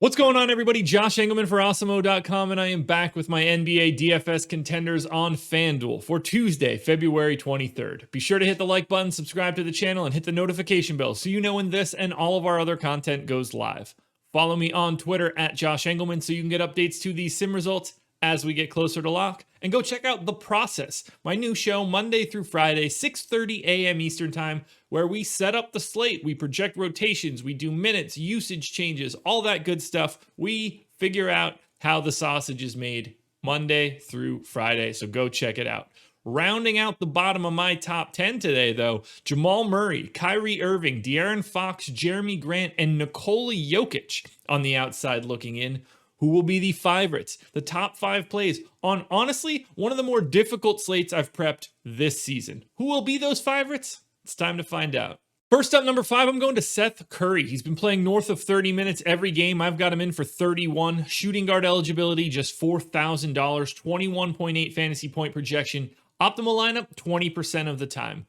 What's going on, everybody? Josh Engleman for Awesemo.com, and I am back with my NBA DFS contenders on FanDuel for Tuesday, February 23rd. Be sure to hit the like button, subscribe to the channel, and hit the notification bell so you know when this and all of our other content goes live. Follow me on Twitter at Josh Engleman so you can get updates to these sim results as we get closer to lock. And go check out The Process, my new show Monday through Friday, 6:30 a.m. Eastern Time, where we set up the slate, we project rotations, we do minutes, usage changes, all that good stuff. We figure out how the sausage is made Monday through Friday, so go check it out. Rounding out the bottom of my top 10 today, though, Jamal Murray, Kyrie Irving, De'Aaron Fox, Jeremy Grant, and NIKOLA Jokic on the outside looking in. Who will be the favorites? The top 5 plays on, honestly, one of the more difficult slates I've prepped this season. Who will be those favorites? It's time to find out. First up, number 5, I'm going to Seth Curry. He's been playing north of 30 minutes every game. I've got him in for 31. Shooting guard eligibility, just $4,000. 21.8 fantasy point projection. Optimal lineup, 20% of the time.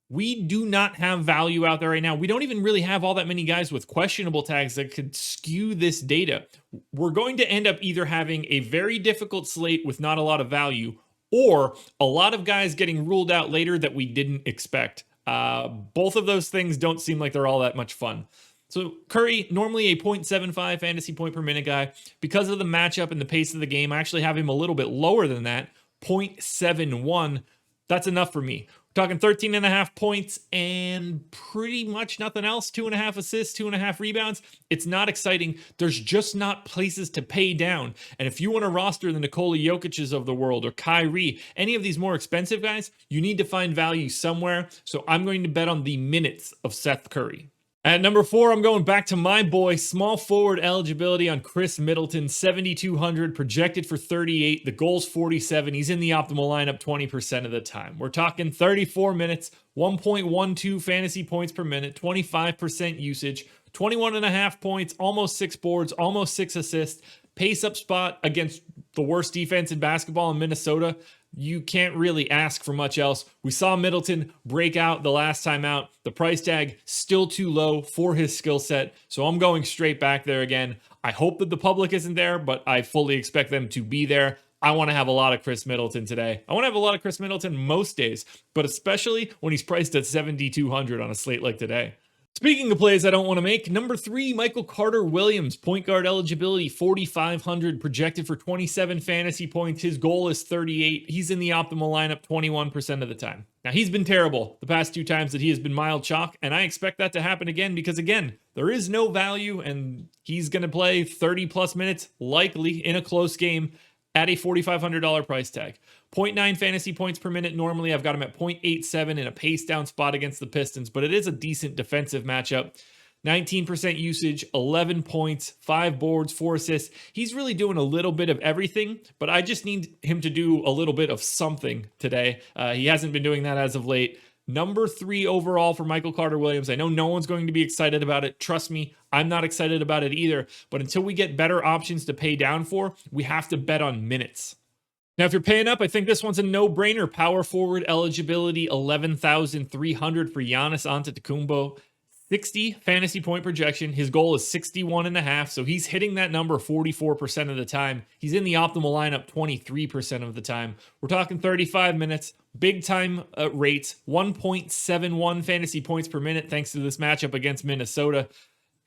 We do not have value out there right now. We don't even really have all that many guys with questionable tags that could skew this data. We're going to end up either having a very difficult slate with not a lot of value, or a lot of guys getting ruled out later that we didn't expect. Both of those things don't seem like they're all that much fun. So Curry, normally a 0.75 fantasy point per minute guy. Because of the matchup and the pace of the game, I actually have him a little bit lower than that, 0.71. That's enough for me. We're talking 13.5 points and pretty much nothing else. 2.5 assists, 2.5 rebounds. It's not exciting. There's just not places to pay down. And if you want to roster the NIKOLA Jokic's of the world or Kyrie, any of these more expensive guys, you need to find value somewhere. So I'm going to bet on the minutes of Seth Curry. At number 4, I'm going back to my boy, small forward eligibility on KHRIS Middleton, 7,200, projected for 38. The goal's 47. He's in the optimal lineup 20% of the time. We're talking 34 minutes, 1.12 fantasy points per minute, 25% usage, 21.5 points, almost 6 boards, almost 6 assists, pace up spot against the worst defense in basketball in Minnesota. You can't really ask for much else. We saw Middleton break out the last time out. The price tag still too low for his skill set, so I'm going straight back there again. I hope that the public isn't there, but I fully expect them to be there. I want to have a lot of KHRIS Middleton today. I want to have a lot of KHRIS Middleton most days, but especially when he's priced at 7,200 on a slate like today. Speaking of plays I don't want to make, number 3, Michael Carter-Williams, point guard eligibility, 4,500, projected for 27 fantasy points. His goal is 38. He's in the optimal lineup 21% of the time. Now, he's been terrible the past 2 times that he has been mild chalk, and I expect that to happen again because, again, there is no value, and he's going to play 30-plus minutes, likely, in a close game at a $4,500 price tag. 0.9 fantasy points per minute. Normally, I've got him at 0.87 in a pace down spot against the Pistons, but it is a decent defensive matchup. 19% usage, 11 points, 5 boards, 4 assists. He's really doing a little bit of everything, but I just need him to do a little bit of something today. He hasn't been doing that as of late. Number 3 overall for Michael Carter-Williams. I know no one's going to be excited about it. Trust me, I'm not excited about it either. But until we get better options to pay down for, we have to bet on minutes. Now, if you're paying up, I think this one's a no-brainer. Power forward eligibility, 11,300 for Giannis Antetokounmpo. 60 fantasy point projection. His goal is 61.5, so he's hitting that number 44% of the time. He's in the optimal lineup 23% of the time. We're talking 35 minutes, big time rates, 1.71 fantasy points per minute thanks to this matchup against Minnesota,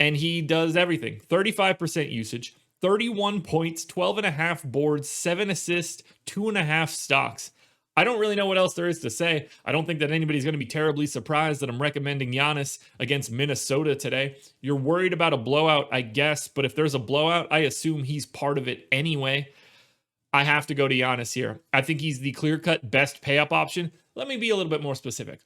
and he does everything. 35% usage, 31 points, 12.5 boards, 7 assists, 2.5 stocks. I don't really know what else there is to say. I don't think that anybody's going to be terribly surprised that I'm recommending Giannis against Minnesota today. You're worried about a blowout, I guess, but if there's a blowout, I assume he's part of it anyway. I have to go to Giannis here. I think he's the clear-cut best pay-up option. Let me be a little bit more specific.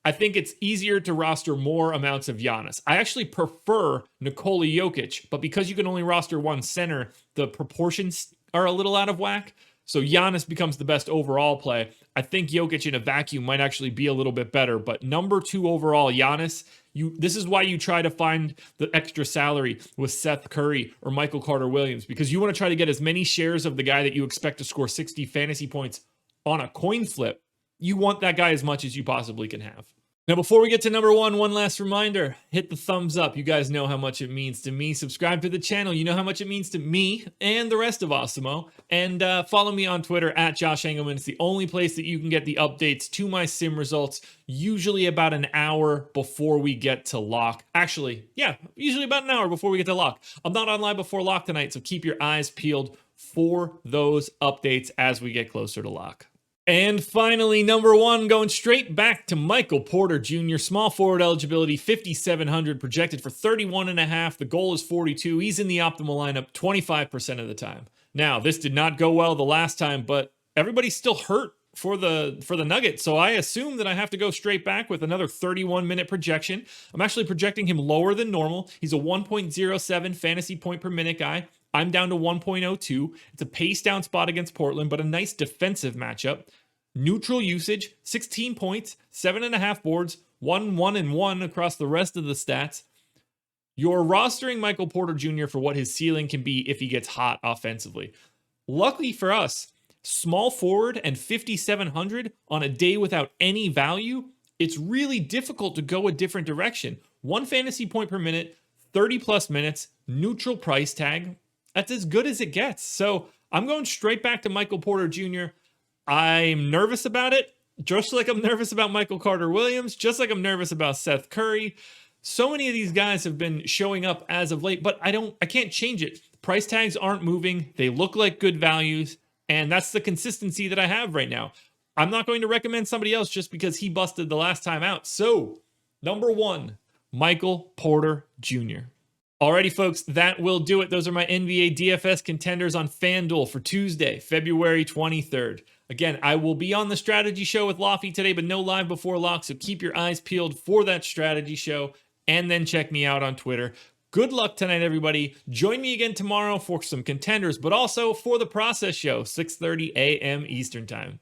I think it's easier to roster more amounts of Giannis. I actually prefer NIKOLA Jokic, but because you can only roster one center, the proportions are a little out of whack. So Giannis becomes the best overall play. I think Jokic in a vacuum might actually be a little bit better, but number 2 overall, Giannis, this is why you try to find the extra salary with Seth Curry or Michael Carter-Williams, because you want to try to get as many shares of the guy that you expect to score 60 fantasy points on a coin flip. You want that guy as much as you possibly can have. Now, before we get to number one last reminder, hit the thumbs up. You guys know how much it means to me. Subscribe to the channel. You know how much it means to me and the rest of Awesemo. And follow me on Twitter at Josh Engleman. It's the only place that you can get the updates to my sim results, usually about an hour before we get to lock. Actually, yeah, usually about an hour before we get to lock. I'm not on live before lock tonight, so keep your eyes peeled for those updates as we get closer to lock. And finally, number one, going straight back to Michael Porter Jr. Small forward eligibility, 5,700, projected for 31.5. The goal is 42. He's in the optimal lineup 25% of the time. Now, this did not go well the last time, but everybody's still hurt for the Nuggets, so I assume that I have to go straight back with another 31-minute projection. I'm actually projecting him lower than normal. He's a 1.07 fantasy point per minute guy. I'm down to 1.02. It's a pace down spot against Portland, but a nice defensive matchup. Neutral usage, 16 points, 7.5 boards, 1 across the rest of the stats. You're rostering Michael Porter Jr. for what his ceiling can be if he gets hot offensively. Luckily for us, small forward and 5,700 on a day without any value, it's really difficult to go a different direction. 1 fantasy point per minute, 30 plus minutes, neutral price tag. That's as good as it gets. So I'm going straight back to Michael Porter Jr. I'm nervous about it, just like I'm nervous about Michael Carter Williams, just like I'm nervous about Seth Curry. So many of these guys have been showing up as of late, but I can't change it. Price tags aren't moving. They look like good values, and that's the consistency that I have right now. I'm not going to recommend somebody else just because he busted the last time out. So, number one, Michael Porter Jr. Alrighty, folks, that will do it. Those are my NBA DFS contenders on FanDuel for Tuesday, February 23rd. Again, I will be on the strategy show with Lofty today, but no live before lock, so keep your eyes peeled for that strategy show, and then check me out on Twitter. Good luck tonight, everybody. Join me again tomorrow for some contenders, but also for the process show, 6:30 a.m. Eastern Time.